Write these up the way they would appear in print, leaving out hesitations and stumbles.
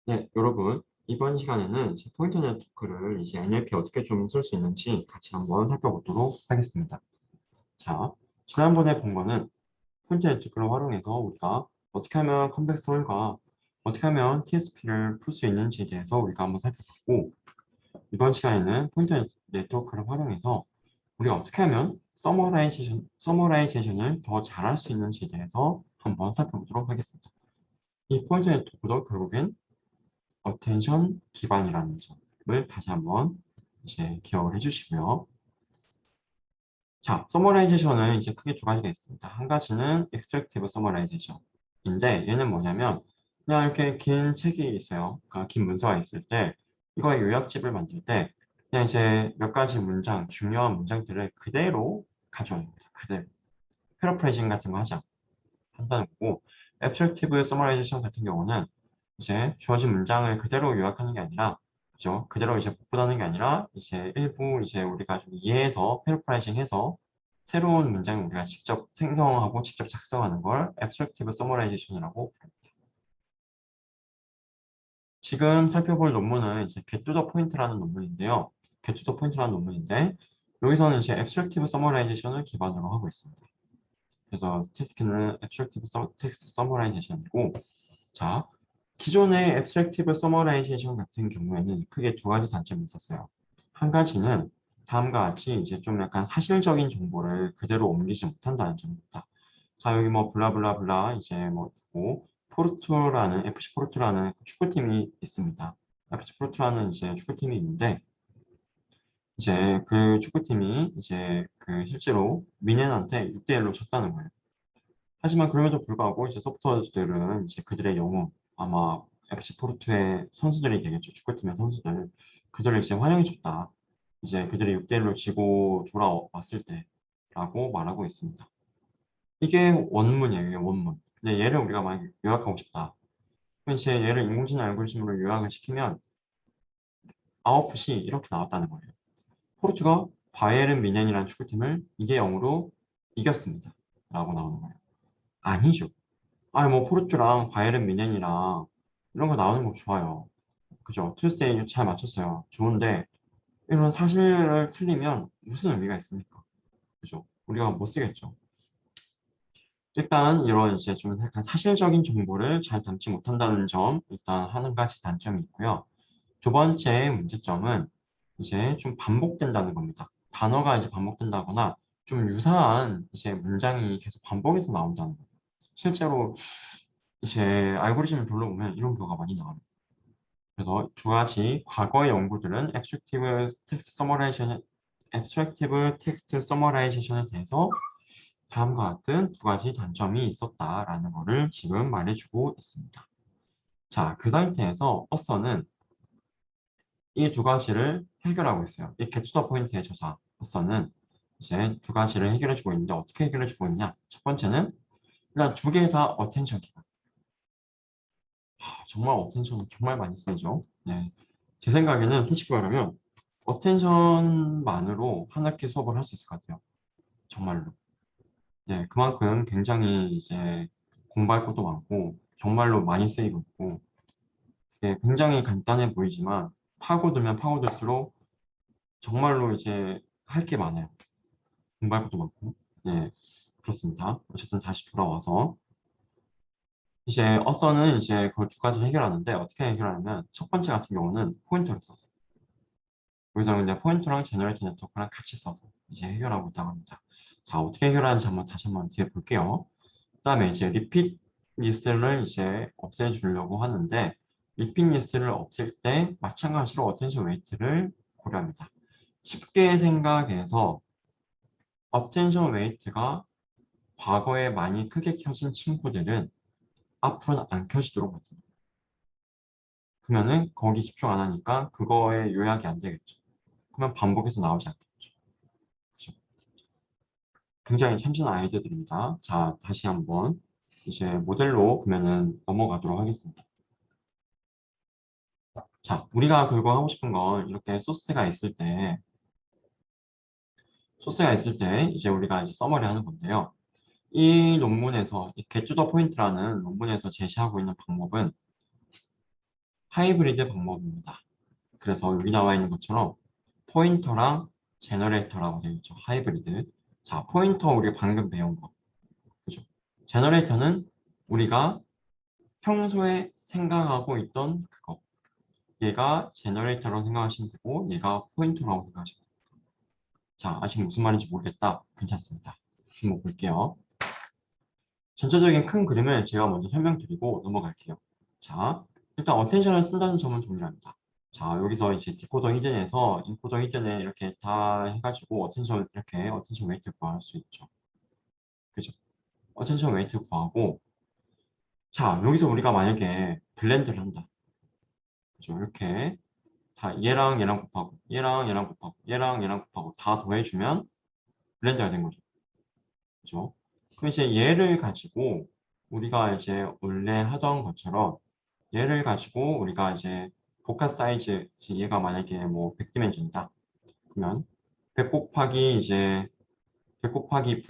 네, 여러분, 이번 시간에는 이제 포인터 네트워크를 이제 NLP 어떻게 좀 쓸 수 있는지 같이 한번 살펴보도록 하겠습니다. 자, 지난번에 본 거는 포인터 네트워크를 활용해서 우리가 어떻게 하면 컴백스홀과 어떻게 하면 TSP를 풀 수 있는지에 대해서 우리가 한번 살펴봤고, 이번 시간에는 포인터 네트워크를 활용해서 우리가 어떻게 하면 서머라이제이션을 더 잘할 수 있는지에 대해서 한번 살펴보도록 하겠습니다. 이 포인터 네트워크도 결국엔 어텐션 기반이라는 점을 다시 한번 이제 기억을 해주시고요. 자, 서머라이제이션은 이제 크게 두 가지가 있습니다. 한 가지는 extractive summarizzation인데 얘는 뭐냐면 그냥 이렇게 긴 책이 있어요. 그러니까 긴 문서가 있을 때 이거의 요약집을 만들 때 그냥 이제 몇 가지 문장, 중요한 문장들을 그대로 가져오는 거죠. 그대로. 패러프레이징 같은 거 한다는 거고 abstractive summarization 같은 경우는 이제 주어진 문장을 그대로 요약하는 게 아니라, 그죠? 그대로 이제 복붙하는 게 아니라, 이제 일부 이제 우리가 좀 이해해서, 패러프라이징 해서, 새로운 문장을 우리가 직접 생성하고 직접 작성하는 걸 abstractive summarization이라고 부릅니다. 지금 살펴볼 논문은 이제 get to the point라는 논문인데요. get to the point라는 논문인데, 여기서는 이제 abstractive summarization을 기반으로 하고 있습니다. 그래서 테스트는 abstractive text summarization이고, 자, 기존의 abstractive summarization 같은 경우에는 크게 두 가지 단점이 있었어요. 한 가지는 다음과 같이 이제 좀 약간 사실적인 정보를 그대로 옮기지 못한다는 점입니다. 자, 여기 뭐 블라블라블라 이제 뭐 있고 포르투라는 FC 포르투라는 축구팀이 있습니다. FC 포르투라는 이제 축구팀이 있는데 이제 그 축구팀이 이제 그 실제로 미넨한테 6대 1로 졌다는 거예요. 하지만 그럼에도 불구하고 이제 서포터즈들은 이제 그들의 영웅, 아마 FC 포르투의 선수들이 되겠죠. 축구팀의 선수들. 그들을 이제 환영해줬다. 이제 그들이 6대1로 지고 돌아왔을 때라고 말하고 있습니다. 이게 원문이에요. 이게 원문. 근데 얘를 우리가 만약 요약하고 싶다. 그럼 이제 얘를 인공지능 알고리즘으로 요약을 시키면 아웃풋이 이렇게 나왔다는 거예요. 포르투가 바이에른 미넨이라는 축구팀을 2대 0으로 이겼습니다. 라고 나오는 거예요. 아니죠. 아니 뭐 포르투랑 바이에른 미넨이랑 이런 거 나오는 거 좋아요. 그죠? 투스데이 잘 맞췄어요. 좋은데 이런 사실을 틀리면 무슨 의미가 있습니까? 그죠? 우리가 못 쓰겠죠. 일단 이런 이제 좀 약간 사실적인 정보를 잘 담지 못한다는 점 일단 한 가지 단점이 있고요. 두 번째 문제점은 이제 좀 반복된다는 겁니다. 단어가 이제 반복된다거나 좀 유사한 이제 문장이 계속 반복해서 나온다는 거예요. 실제로 이제 알고리즘을 둘러보면 이런 경우가 많이 나와요. 그래서 두 가지 과거의 연구들은 abstractive text summarization에 대해서 다음과 같은 두 가지 단점이 있었다라는 것을 지금 말해주고 있습니다. 자, 그 상태에서 어서는 이 두 가지를 해결하고 있어요. 이 get to the point의 저자 어서는 이제 두 가지를 해결해주고 있는데 어떻게 해결해주고 있냐? 첫 번째는 일단 두 개 다 attention 기반. 정말 어텐션 정말 많이 쓰이죠. 네. 제 생각에는 솔직히 말하면 어텐션만으로 한 학기 수업을 할 수 있을 것 같아요. 정말로. 네, 그만큼 굉장히 이제 공부할 것도 많고 정말로 많이 쓰이고 있고 네, 굉장히 간단해 보이지만 파고들면 파고들수록 정말로 이제 할 게 많아요. 공부할 것도 많고. 네, 그렇습니다. 어쨌든 다시 돌아와서 이제 어서는 이제 그걸 두 가지를 해결하는데 어떻게 해결하냐면 첫 번째 같은 경우는 포인터를 써서 여기서 근데 포인트랑 제너레이터 네트워크랑 같이 써서 이제 해결하고 있다고 합니다. 자, 어떻게 해결하는지 한번 다시 한번 뒤에 볼게요. 그 다음에 이제 리핏 리스트를 이제 없애주려고 하는데 리핏 리스트를 없앨 때 마찬가지로 어텐션 웨이트를 고려합니다. 쉽게 생각해서 어텐션 웨이트가 과거에 많이 크게 켜진 친구들은 앞으로는 안 켜지도록 만듭니다. 그러면은 거기 집중 안 하니까 그거에 요약이 안 되겠죠. 그러면 반복해서 나오지 않겠죠. 그죠? 굉장히 참신한 아이디어들입니다. 자, 다시 한번 이제 모델로 그러면은 넘어가도록 하겠습니다. 자, 우리가 그거 하고 싶은 건 이렇게 소스가 있을 때 이제 우리가 이제 서머리 하는 건데요. 이 논문에서 이 get to the point라는 논문에서 제시하고 있는 방법은 하이브리드 방법입니다. 그래서 여기 나와 있는 것처럼 포인터랑 제너레이터라고 되어 있죠. 하이브리드. 자, 포인터 우리가 방금 배운 거. 그죠? 제너레이터는 우리가 평소에 생각하고 있던 그거. 얘가 제너레이터라고 생각하시면 되고, 얘가 포인터라고 생각하시면 돼요. 자, 아직 무슨 말인지 모르겠다. 괜찮습니다. 한번 볼게요. 전체적인 큰 그림을 제가 먼저 설명드리고 넘어갈게요. 자, 일단 어텐션을 쓴다는 점은 동일합니다. 자, 여기서 이제 디코더 히든에서 인코더 히든에 이렇게 다 해가지고 어텐션 이렇게 어텐션 웨이트 구할 수 있죠. 그죠? 어텐션 웨이트 구하고, 자, 여기서 우리가 만약에 블렌드를 한다. 그죠? 이렇게 다 얘랑 얘랑 곱하고, 얘랑 얘랑 곱하고, 얘랑 얘랑 곱하고 다 더해주면 블렌드가 된 거죠. 그죠? 그럼 이제 얘를 가지고 우리가 이제 원래 하던 것처럼 얘를 가지고 우리가 이제 복합 사이즈, 얘가 만약에 뭐 100디멘전이다. 그러면 100 곱하기 이제 100 곱하기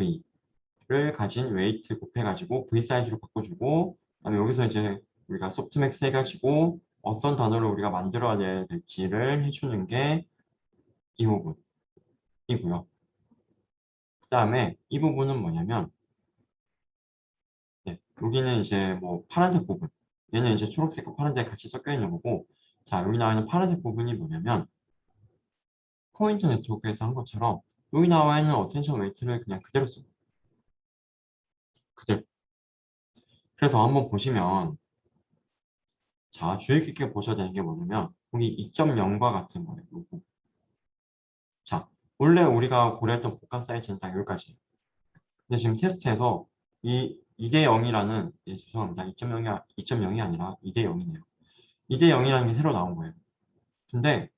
V를 가진 웨이트 곱해가지고 V 사이즈로 바꿔주고, 그다음에 여기서 이제 우리가 소프트맥스 해가지고 어떤 단어를 우리가 만들어야 될지를 해주는 게 이 부분이고요. 그 다음에 이 부분은 뭐냐면, 네, 여기는 이제 뭐 파란색 부분, 얘는 이제 초록색과 파란색 같이 섞여 있는 거고, 자, 여기 나와 있는 파란색 부분이 뭐냐면 포인트 네트워크에서 한 것처럼 여기 나와 있는 어텐션 웨이트를 그냥 그대로 쓰고 그대로. 그래서 한번 보시면, 자, 주의 깊게 보셔야 되는 게 뭐냐면 여기 2.0과 같은 거예요. 요거. 자, 원래 우리가 고려했던 복합 사이즈는 딱 여기까지예요. 근데 지금 테스트에서 이 2대 0이라는, 예, 죄송합니다. 2.0이 아니라 2대 0이네요. 2대 0이라는 게 새로 나온 거예요. 근데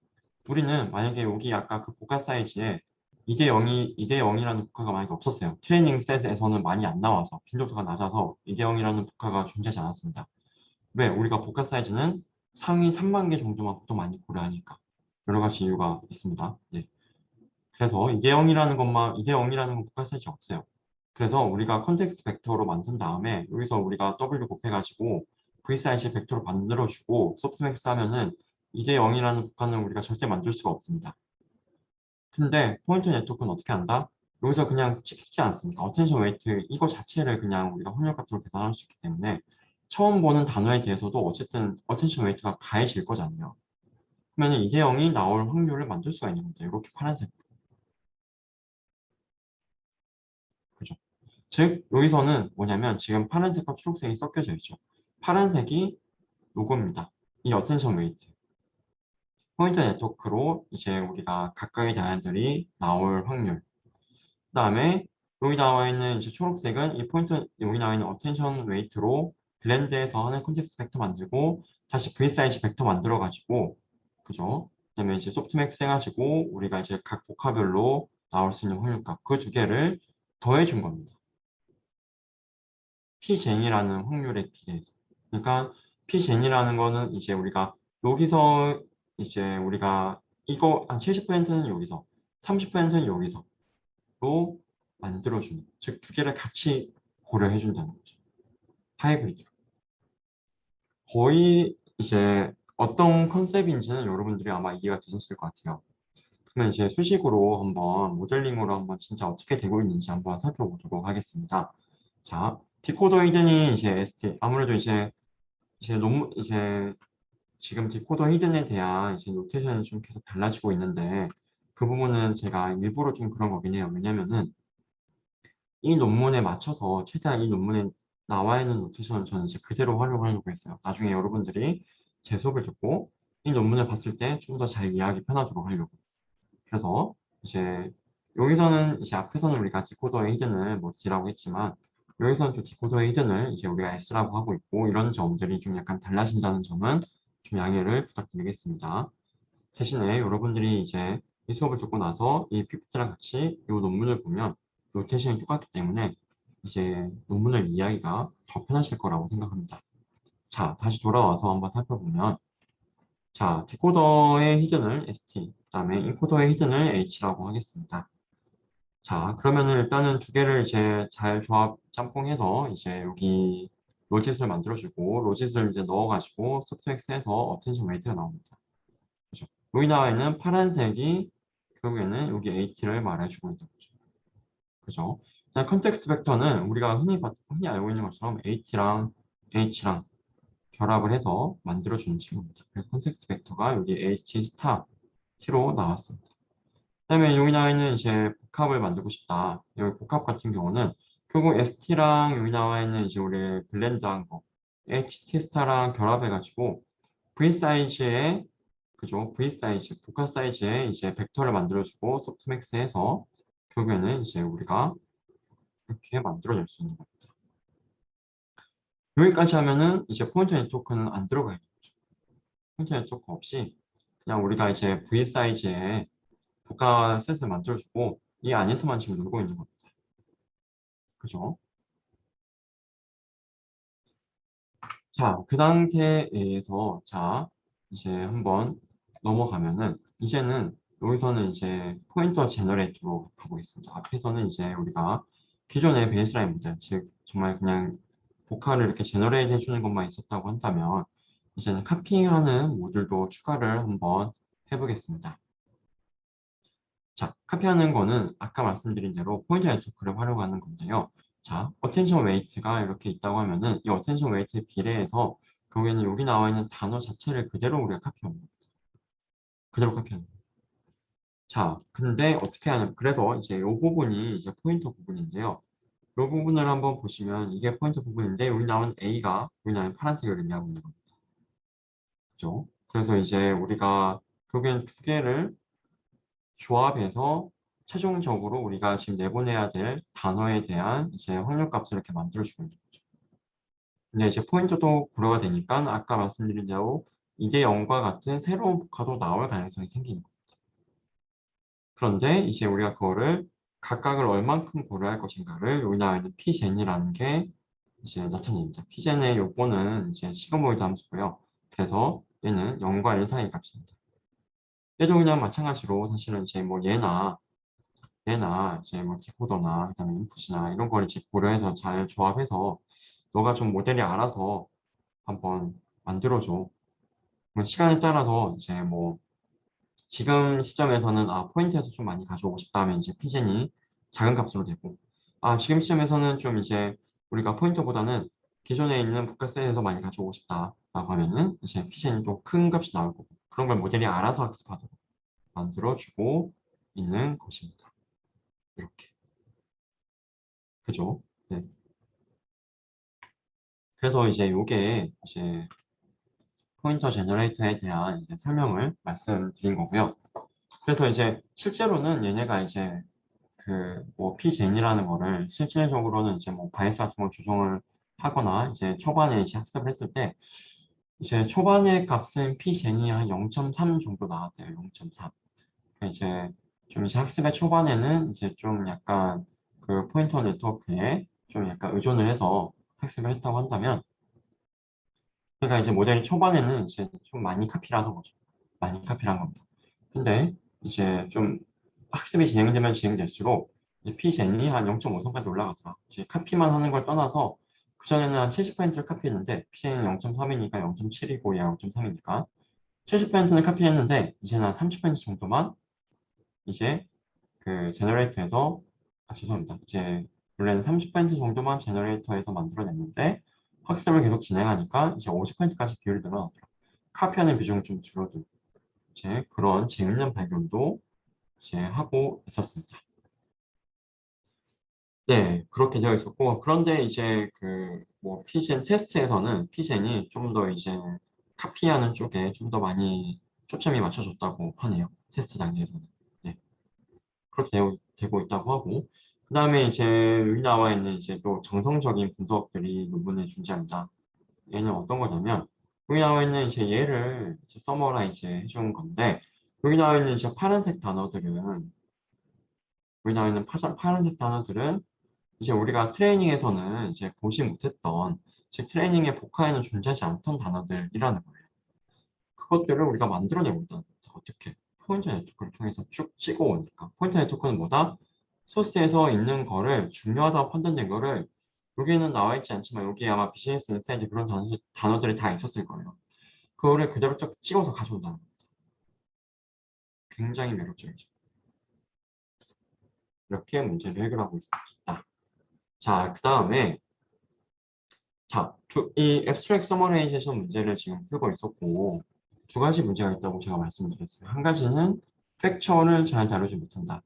우리는 만약에 여기 아까 그 복합 사이즈에 2대 0이라는 복화가 만약에 없었어요. 트레이닝 셋에서는 많이 안 나와서 빈도수가 낮아서 2대 0이라는 복화가 존재하지 않았습니다. 왜? 우리가 복합 사이즈는 상위 3만 개 정도만 보통 많이 고려하니까. 여러 가지 이유가 있습니다. 네. 그래서 2대 0이라는 것만, 2대 0이라는 건 복합 사이즈 없어요. 그래서 우리가 컨텍스트 벡터로 만든 다음에 여기서 우리가 W 곱해가지고 V 사이즈 벡터로 만들어주고 소프트맥스 하면은 2대 0이라는 복화는 우리가 절대 만들 수가 없습니다. 근데 포인트 네트워크는 어떻게 한다? 여기서 그냥 쉽지 않습니까? 어텐션 웨이트 이거 자체를 그냥 우리가 확률 값으로 계산할 수 있기 때문에 처음 보는 단어에 대해서도 어쨌든 어텐션 웨이트가 가해질 거잖아요. 그러면 2대 0이 나올 확률을 만들 수가 있는 거죠. 이렇게 파란색. 그죠? 즉 여기서는 뭐냐면 지금 파란색과 초록색이 섞여져 있죠. 파란색이 요겁니다. 이 어텐션 웨이트. 포인트 네트워크로 이제 우리가 각각의 단어들이 나올 확률. 그다음에 여기 나와 있는 이제 초록색은 이 포인트, 여기 나와 있는 어텐션 웨이트로 블렌드해서 하는 콘텍스트 벡터 만들고 다시 V 사이즈 벡터 만들어 가지고, 그죠? 그다음에 이제 소프트맥스 해가지고 우리가 이제 각 복화별로 나올 수 있는 확률값 그 두 개를 더해 준 겁니다. P젠이라는 확률에 비례해서. 그러니까 P젠이라는 거는 이제 우리가 여기서 이제 우리가 이거 한 70%는 여기서, 30%는 여기서 로 만들어주는, 즉 두 개를 같이 고려해준다는 거죠. 하이브리드. 거의 이제 어떤 컨셉인지는 여러분들이 아마 이해가 되셨을 것 같아요. 그러면 이제 수식으로 한번 모델링으로 한번 진짜 어떻게 되고 있는지 한번 살펴보도록 하겠습니다. 자, 디코더 히든이 이제 ST, 아무래도 이제 논문, 이제 지금 디코더 히든에 대한 이제 노테이션이 좀 계속 달라지고 있는데 그 부분은 제가 일부러 좀 그런 거긴 해요. 왜냐면은 이 논문에 맞춰서 최대한 이 논문에 나와 있는 노테이션을 저는 이제 그대로 활용을 하려고 했어요. 나중에 여러분들이 제 수업을 듣고 이 논문을 봤을 때 좀 더 잘 이해하기 편하도록 하려고. 그래서 이제 여기서는 이제 앞에서는 우리가 디코더의 히든을 뭐 D라고 했지만 여기서는 또 디코더의 히든을 이제 우리가 S라고 하고 있고 이런 점들이 좀 약간 달라진다는 점은 좀 양해를 부탁드리겠습니다. 대신에 여러분들이 이제 이 수업을 듣고 나서 이 PPT랑 같이 이 논문을 보면 노테이션이 똑같기 때문에 이제 논문을 이해하기가 더 편하실 거라고 생각합니다. 자, 다시 돌아와서 한번 살펴보면, 자, 디코더의 히든을 ST, 그다음에 인코더의 히든을 H라고 하겠습니다. 자, 그러면은 일단은 두 개를 이제 잘 조합 짬뽕해서 이제 여기 로짓을 만들어주고 로짓을 이제 넣어가지고 소프트맥스에서 어텐션 웨이트가 나옵니다. 그죠? 여기 나와 있는 파란색이 결국에는 여기 AT를 말해주고 있는 거죠. 그죠? 자, 컨텍스트 벡터는 우리가 흔히 알고 있는 것처럼 AT랑 H랑 결합을 해서 만들어주는 친구입니다. 그래서 컨텍스트 벡터가 여기 H 스타 T로 나왔습니다. 그다음에 여기 나와 있는 이제 복합을 만들고 싶다. 여기 복합 같은 경우는 결국 ST랑 여기 나와 있는 이제 우리 블렌드한 거 HT 스타랑 결합해가지고 V 사이즈의 그죠? V 사이즈, 복합 사이즈의 이제 벡터를 만들어주고 소프트맥스해서 결국에는 이제 우리가 이렇게 만들어낼 수 있는 겁니다. 여기까지 하면은 이제 포인터 네트워크는 안 들어가야 되죠. 포인터 네트워크 없이 그냥 우리가 이제 V 사이즈의 복합 셋을 만들어주고 이 안에서만 지금 놀고 있는 겁니다. 그죠? 자, 그 상태에서 자 이제 한번 넘어가면은 이제는 여기서는 이제 포인터 제너레이터로 가보겠습니다. 앞에서는 이제 우리가 기존의 베이스라인 모델, 즉 정말 그냥 복합을 이렇게 제너레이트 해주는 것만 있었다고 한다면 이제는 카피하는 모듈도 추가를 한번 해보겠습니다. 자, 카피하는 거는 아까 말씀드린 대로 포인터 네트워크를 활용하는 건데요. 자, 어텐션 웨이트가 이렇게 있다고 하면은 이 어텐션 웨이트에 비례해서 결국에는 여기 나와 있는 단어 자체를 그대로 우리가 카피하는 겁니다. 그대로 카피하는 거예요. 자, 근데 어떻게 하냐면 그래서 이제 이 부분이 이제 포인터 부분인데요. 이 부분을 한번 보시면 이게 포인터 부분인데 여기 나오는 A가 여기 나오는 파란색을 의미하고 있는 겁니다. 그죠? 그래서 이제 우리가 결국엔 두 개를 조합해서 최종적으로 우리가 지금 내보내야 될 단어에 대한 이제 확률값을 이렇게 만들어주고 있는 거죠. 근데 이제 포인트도 고려가 되니까 아까 말씀드린 대로 2대 0과 같은 새로운 복화도 나올 가능성이 생기는 거예요. 그런데 이제 우리가 그거를 각각을 얼만큼 고려할 것인가를 여기 나와 있는 pgen이라는 게 이제 나타냅니다. pgen의 요거는 이제 시그모이드 함수고요. 그래서 얘는 0과 1 사이 값입니다. 얘도 그냥 마찬가지로 사실은 이제 뭐 얘나 이제 뭐 디코더나 그다음에 인풋이나 이런 걸 이제 고려해서 잘 조합해서 너가 좀 모델이 알아서 한번 만들어줘. 그럼 시간에 따라서 이제 뭐 지금 시점에서는 포인트에서 좀 많이 가져오고 싶다면 이제 피젠이 작은 값으로 되고 지금 시점에서는 좀 이제 우리가 포인터보다는 기존에 있는 복합셋에서 많이 가져오고 싶다라고 하면은 이제 피젠이 또 큰 값이 나올 거고 그런 걸 모델이 알아서 학습하도록 만들어주고 있는 것입니다. 이렇게. 그죠? 네. 그래서 이제 요게 이제 포인터 제너레이터에 대한 이제 설명을 말씀드린 거고요. 그래서 이제 실제로는 얘네가 이제 그 뭐 pgen이라는 거를 실질적으로는 이제 뭐 바이스 같은 걸 조정을 하거나 이제 초반에 이제 학습을 했을 때 이제 초반의 값은 pgen이 한 0.3 정도 나왔대요. 0.3. 그러니까 이제 좀 이제 학습의 초반에는 이제 좀 약간 그 포인터 네트워크에 좀 약간 의존을 해서 학습을 했다고 한다면 그러니까 이제 모델이 초반에는 이제 좀 많이 카피를 하는 거죠. 많이 카피를 한 겁니다. 근데 이제 좀 학습이 진행되면 진행될수록 P젠이 한 0.5선까지 올라가더라. 이제 카피만 하는 걸 떠나서 그전에는 한 70%를 카피했는데 P젠이 0.3이니까 0.7이고 얘가 0.3이니까 70%는 카피했는데 이제는 한 30% 정도만 이제 그 제너레이터에서 죄송합니다. 이제 원래는 30% 정도만 제너레이터에서 만들어냈는데 학습을 계속 진행하니까 이제 50%까지 비율이 늘어나더라고요. 카피하는 비중이 좀 줄어들고 이제 그런 재밌는 발견도 이제 하고 있었습니다. 네, 그렇게 되어 있었고 그런데 이제 그 뭐 피젠 테스트에서는 피젠이 좀 더 이제 카피하는 쪽에 좀 더 많이 초점이 맞춰졌다고 하네요. 테스트 단계에서는. 네. 그렇게 되고 있다고 하고 그 다음에 이제 여기 나와 있는 이제 또 정성적인 분석들이 논문에 존재합니다. 얘는 어떤 거냐면 여기 나와 있는 이제 얘를 이제 서머라이즈 해준 건데 여기 나와 있는 이제 파란색 단어들은 여기 나와 있는 파란색 단어들은 이제 우리가 트레이닝에서는 이제 보지 못했던 즉 트레이닝의 복화에는 존재하지 않던 단어들이라는 거예요. 그것들을 우리가 만들어내고 있다는 거죠. 어떻게? 포인터 네트워크를 통해서 쭉 찍어오니까. 포인터 네트워크는 뭐다? 소스에서 있는 거를 중요하다고 판단된 거를 여기에는 나와 있지 않지만 여기에 아마 비즈니스 인사이드 그런 단어들이 다 있었을 거예요. 그거를 그대로 쭉 찍어서 가져온다는 거. 굉장히 매력적이죠. 이렇게 문제를 해결하고 있다. 자, 그 다음에 자, 이 abstract summarization 문제를 지금 풀고 있었고 두 가지 문제가 있다고 제가 말씀드렸어요. 한 가지는 팩처를 잘 다루지 못한다.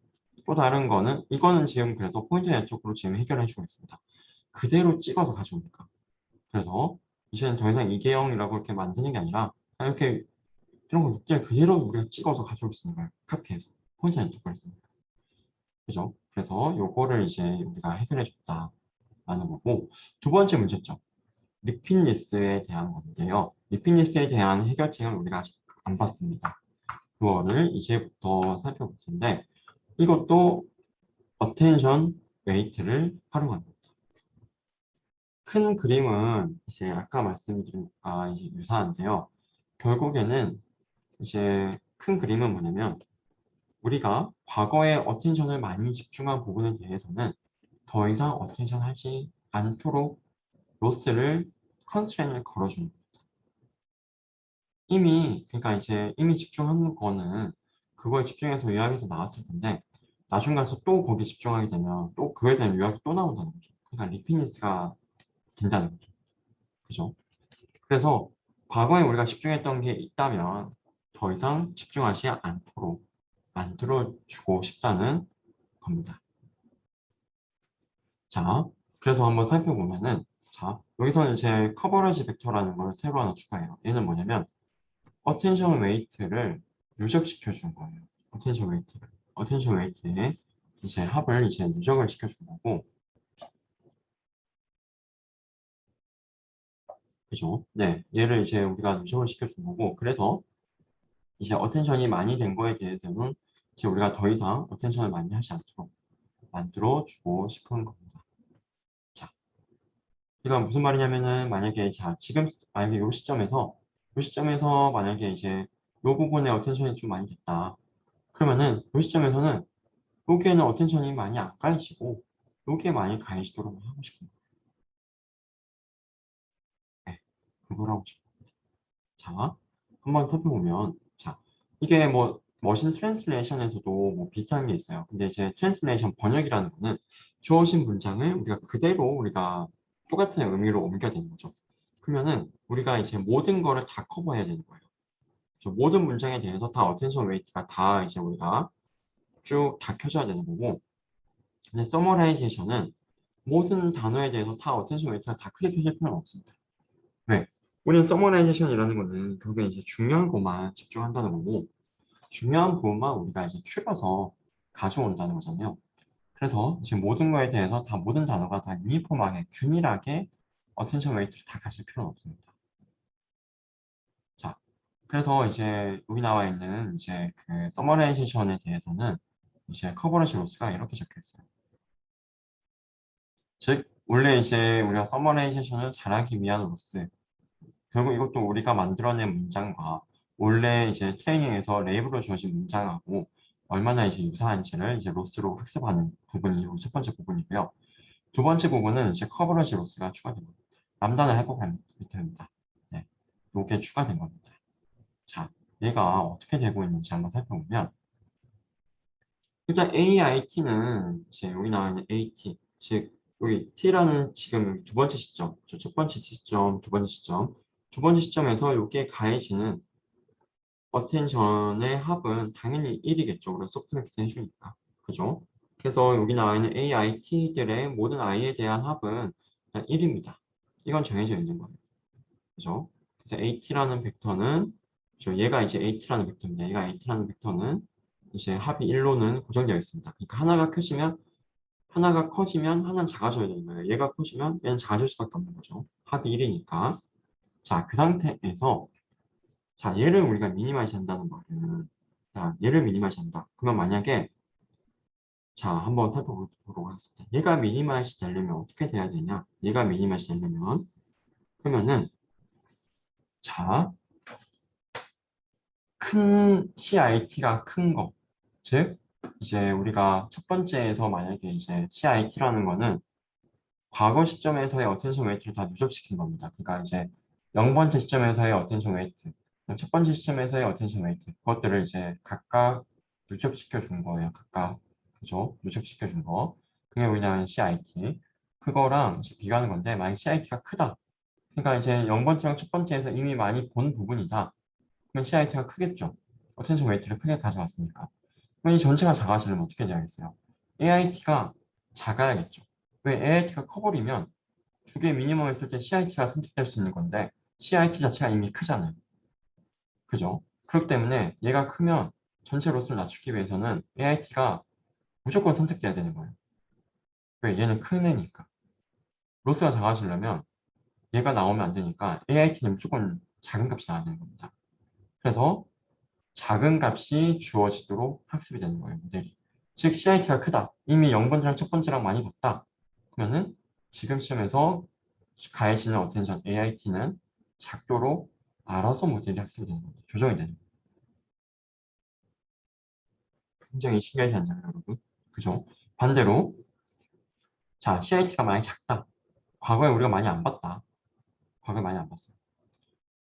또 다른 거는 이거는 지금 그래서 포인트 쪽으로 지금 해결해 주고 있습니다. 그대로 찍어서 가져오니까. 그래서 이제는 더 이상 이계형이라고 이렇게 만드는 게 아니라 그냥 이렇게 이런 거 6개를 그대로 우리가 찍어서 가져올 수 있는 거예요. 카피해서. 포인트 쪽으로 했으니까. 그죠? 그래서 요거를 이제 우리가 해결해 줬다라는 거고 두 번째 문제점. 리피니스에 대한 건데요. 리피니스에 대한 해결책을 우리가 아직 안 봤습니다. 그거를 이제부터 살펴볼 텐데 이것도 attention weight를 활용합니다. 큰 그림은 이제 아까 말씀드린 것과 이제 유사한데요. 결국에는 이제 큰 그림은 뭐냐면 우리가 과거에 어텐션을 많이 집중한 부분에 대해서는 더 이상 어텐션 하지 않도록 로스를 컨스트레인을 걸어줍니다. 그러니까 이제 이미 집중하는 거는 그거에 집중해서 요약해서 나왔을 텐데 나중 가서 또 거기에 집중하게 되면 또 그거에 대한 요약이 또 나온다는 거죠. 그러니까 리피니스가 된다는 거죠. 그죠? 그래서 과거에 우리가 집중했던 게 있다면 더 이상 집중하지 않도록 만들어주고 싶다는 겁니다. 자, 그래서 한번 살펴보면은 자, 여기서는 이제 커버리지 벡터라는 걸 새로 하나 추가해요. 얘는 뭐냐면 어텐션 웨이트를 누적시켜 준 거예요. 어텐션 웨이트를. 어텐션 웨이트에 이제 합을 이제 누적을 시켜 준 거고 그죠? 네, 얘를 이제 우리가 누적을 시켜 준 거고 그래서 이제 어텐션이 많이 된 거에 대해서는 이제 우리가 더 이상 어텐션을 많이 하지 않도록 만들어주고 싶은 겁니다. 자, 이건 무슨 말이냐면은 만약에 자 지금 만약에 요 시점에서 만약에 이제 요 부분에 어텐션이 좀 많이 됐다. 그러면은 요 시점에서는 여기에는 어텐션이 많이 안 가해지고 여기에 많이 가해지도록 하고 싶은 거예요. 네, 그거라고 싶습니다. 자, 한번 살펴보면 자 이게 뭐 머신 트랜슬레이션에서도 뭐 비슷한 게 있어요. 근데 이제 트랜슬레이션 번역이라는 거는 주어진 문장을 우리가 그대로 우리가 똑같은 의미로 옮겨야 되는 거죠. 그러면은 우리가 이제 모든 거를 다 커버해야 되는 거예요. 모든 문장에 대해서 다 어텐션 웨이트가 다 이제 우리가 쭉 다 켜져야 되는 거고 근데 서머라이제이션은 모든 단어에 대해서 다 어텐션 웨이트가 다 크게 켜질 필요는 없습니다. 왜? 우리는 서머라이제이션이라는 거는 결국에 이제 중요한 것만 집중한다는 거고 중요한 부분만 우리가 이제 추려서 가져온다는 거잖아요. 그래서 지금 모든 거에 대해서 다 모든 단어가 다 유니폼하게 균일하게 어텐션 웨이트를 다 가질 필요는 없습니다. 자, 그래서 이제 여기 나와 있는 이제 그 서머라이제이션에 대해서는 이제 커버리지 로스가 이렇게 적혀 있어요. 즉, 원래 이제 우리가 서머라이제이션을 잘하기 위한 로스, 결국 이것도 우리가 만들어낸 문장과 원래 이제 트레이닝에서 레이블로 주어진 문장하고 얼마나 이제 유사한지를 이제 로스로 학습하는 부분이 첫 번째 부분이고요. 두 번째 부분은 이제 커버리지 로스가 추가된 겁니다. 람다는 해법한 메터입니다. 네, 이게 추가된 겁니다. 자, 얘가 어떻게 되고 있는지 한번 살펴보면 일단 AIT는 이제 여기 나와 있는 AT, 즉 여기 T라는 지금 두 번째 시점, 첫 번째 시점, 두 번째 시점, 두 번째 시점에서 여기에 가해지는 어텐션의 합은 당연히 1이겠죠. 우리가 소프트맥스 해주니까. 그죠? 그래서 여기 나와 있는 AIT들의 모든 I에 대한 합은 일단 1입니다. 이건 정해져 있는 거예요. 그죠? 그래서 AT라는 벡터는, 얘가 이제 AT라는 벡터입니다. 얘가 AT라는 벡터는 이제 합이 1로는 고정되어 있습니다. 그러니까 하나가 커지면 하나는 작아져야 되는 거예요. 얘가 커지면 얘는 작아질 수밖에 없는 거죠. 합이 1이니까. 자, 그 상태에서 자, 얘를 우리가 미니마이즈 한다는 말은 자, 얘를 미니마이즈 한다. 그러면 만약에 자, 한번 살펴보도록 하겠습니다. 얘가 미니마이즈 되려면 어떻게 돼야 되냐? 얘가 미니마이즈 되려면 그러면은 자, 큰 CIT가 큰 거. 즉 이제 우리가 첫 번째에서 만약에 이제 CIT라는 거는 과거 시점에서의 어텐션 웨이트를 다 누적시킨 겁니다. 그러니까 이제 0번째 시점에서의 어텐션 웨이트, 첫 번째 시점에서의 어텐션 웨이트, 그것들을 이제 각각 누적시켜 준 거예요. 각각. 그죠? 누적시켜 준 거. 그게 뭐냐면 CIT. 그거랑 이제 비교하는 건데, 만약 CIT가 크다. 그러니까 이제 0번째랑 첫 번째에서 이미 많이 본 부분이다. 그러면 CIT가 크겠죠. 어텐션 웨이트를 크게 가져왔으니까. 그럼 이 전체가 작아지려면 어떻게 돼야겠어요? AIT가 작아야겠죠. 왜 AIT가 커버리면 두 개 미니멈 했을 때 CIT가 선택될 수 있는 건데 CIT 자체가 이미 크잖아요. 그죠? 그렇기 때문에 얘가 크면 전체 로스를 낮추기 위해서는 AIT가 무조건 선택돼야 되는 거예요. 왜? 얘는 큰 애니까. 로스가 작아지려면 얘가 나오면 안 되니까 AIT는 무조건 작은 값이 나와야 되는 겁니다. 그래서 작은 값이 주어지도록 학습이 되는 거예요, 모델이. 즉, CIT가 크다. 이미 0번째랑 첫 번째랑 많이 봤다. 그러면은 지금 시험에서 가해지는 어텐션 AIT는 작도록 알아서 모델이 학습이 되는 거죠. 조정이 되는 거예요. 굉장히 신기하지 않나요, 여러분? 그죠? 반대로, 자, CIT가 만약 작다. 과거에 우리가 많이 안 봤다. 과거에 많이 안 봤어요.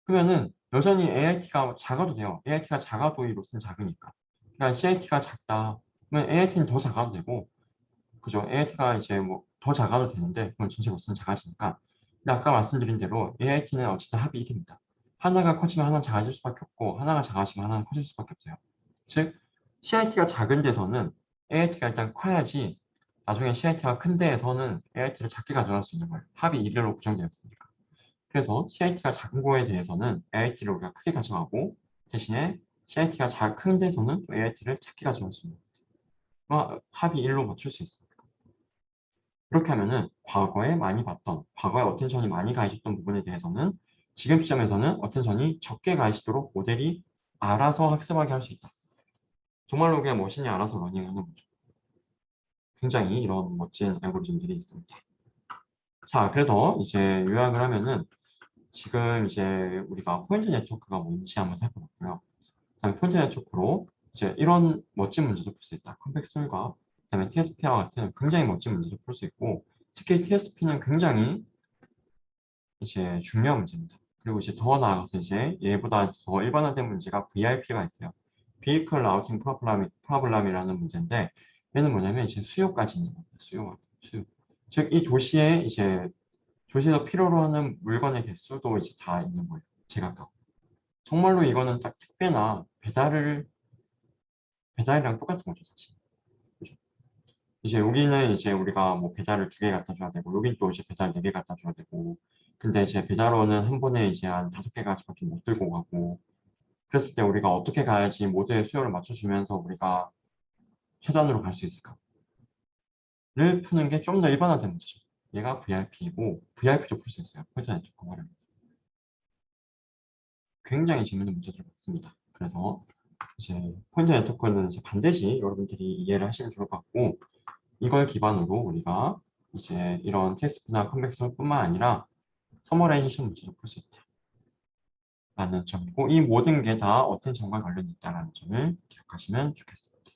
그러면은 여전히 AIT가 작아도 돼요. AIT가 작아도 이 로스는 작으니까. 그러니까 CIT가 작다. 그러면 AIT는 더 작아도 되고, 그죠? AIT가 이제 뭐 더 작아도 되는데, 그건 전체 로스는 작아지니까. 근데 아까 말씀드린 대로 AIT는 어쨌든 합이 1입니다. 하나가 커지면 하나는 작아질 수밖에 없고, 하나가 작아지면 하나는 커질 수밖에 없어요. 즉, CIT가 작은 데서는 AIT가 일단 커야지, 나중에 CIT가 큰 데에서는 AIT를 작게 가져갈 수 있는 거예요. 합이 1로 고정되었으니까. 그래서 CIT가 작은 거에 대해서는 AIT를 우리가 크게 가져가고, 대신에 CIT가 큰 데서는 AIT를 작게 가져갈 수 있는 거예요. 합이 1로 맞출 수 있어요. 그렇게 하면은 과거에 많이 봤던, 과거에 어텐션이 많이 가해졌던 부분에 대해서는 지금 시점에서는 어텐션이 적게 가해지도록 모델이 알아서 학습하게 할 수 있다. 정말로 그냥 머신이 알아서 러닝하는 거죠. 굉장히 이런 멋진 알고리즘들이 있습니다. 자, 그래서 이제 요약을 하면은 지금 이제 우리가 포인트 네트워크가 뭔지 한번 살펴봤고요. 그다음에 포인트 네트워크로 이제 이런 멋진 문제도 풀 수 있다. 컴팩트 솔과 그다음에 TSP와 같은 굉장히 멋진 문제도 풀 수 있고 특히 TSP는 굉장히 이제 중요한 문제입니다. 그리고 이제 더 나아가서 이제 얘보다 더 일반화된 문제가 VRP가 있어요. Vehicle Routing Problem이라는 문제인데 얘는 뭐냐면 이제 수요까지 있는 겁니다. 수요. 즉 이 도시에 이제 도시에서 필요로 하는 물건의 개수도 이제 다 있는 거예요. 제각각. 정말로 이거는 딱 택배나 배달이랑 똑같은 거죠, 사실. 그죠? 이제 여기는 이제 우리가 뭐 배달을 2개 갖다 줘야 되고, 여긴 또 이제 배달 4개 갖다 줘야 되고, 근데 이제 배달원은 한 번에 이제 한 5개까지밖에 못 들고 가고, 그랬을 때 우리가 어떻게 가야지 모두의 수요를 맞춰주면서 우리가 최단으로 갈 수 있을까를 푸는 게 좀 더 일반화된 문제죠. 얘가 VRP이고, VRP도 풀 수 있어요. 포인트 네트워크 활용. 굉장히 재밌는 문제들을 봤습니다. 그래서 이제 포인트 네트워크는 이제 반드시 여러분들이 이해를 하시면 좋을 것 같고, 이걸 기반으로 우리가 이제 이런 TSP나 컨벡션뿐만 아니라 서머라이제이션 문제를 풀 수 있다라는 점이고 이 모든 게 다 어텐션과 관련이 있다는 점을 기억하시면 좋겠습니다.